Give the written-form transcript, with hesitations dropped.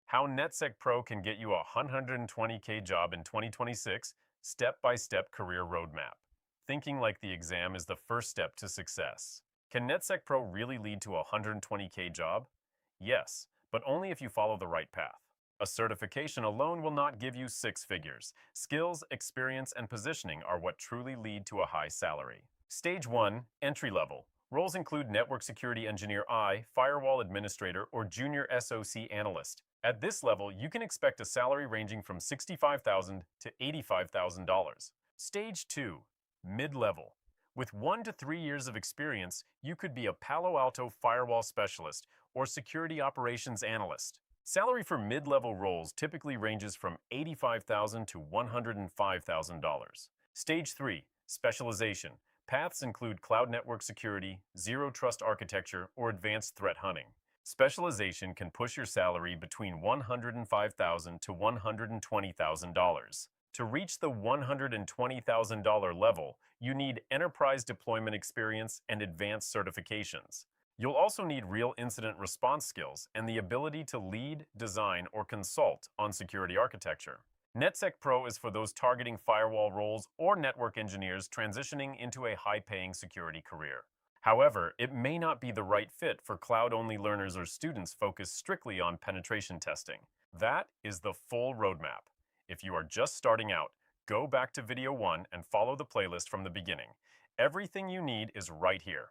How NetSec-Pro can get you a 120K job in 2026, step-by-step career roadmap. Thinking like the exam is the first step to success. Can NetSec-Pro really lead to a 120K job? Yes, but only if you follow the right path. A certification alone will not give you six figures. Skills, experience, and positioning are what truly lead to a high salary. Stage 1, entry level. Roles include Network Security Engineer I, Firewall Administrator, or Junior SOC Analyst. At this level, you can expect a salary ranging from $65,000 to $85,000. Stage 2, mid-level. With 1 to 3 years of experience, you could be a Palo Alto Firewall Specialist or Security Operations Analyst. Salary for mid-level roles typically ranges from $85,000 to $105,000. Stage 3, specialization. Paths include cloud network security, zero trust architecture, or advanced threat hunting. Specialization can push your salary between $105,000 to $120,000. To reach the $120,000 level, you need enterprise deployment experience and advanced certifications. You'll also need real incident response skills and the ability to lead, design, or consult on security architecture. NetSec-Pro is for those targeting firewall roles or network engineers transitioning into a high-paying security career. However, it may not be the right fit for cloud-only learners or students focused strictly on penetration testing. That is the full roadmap. If you are just starting out, go back to video 1 and follow the playlist from the beginning. Everything you need is right here.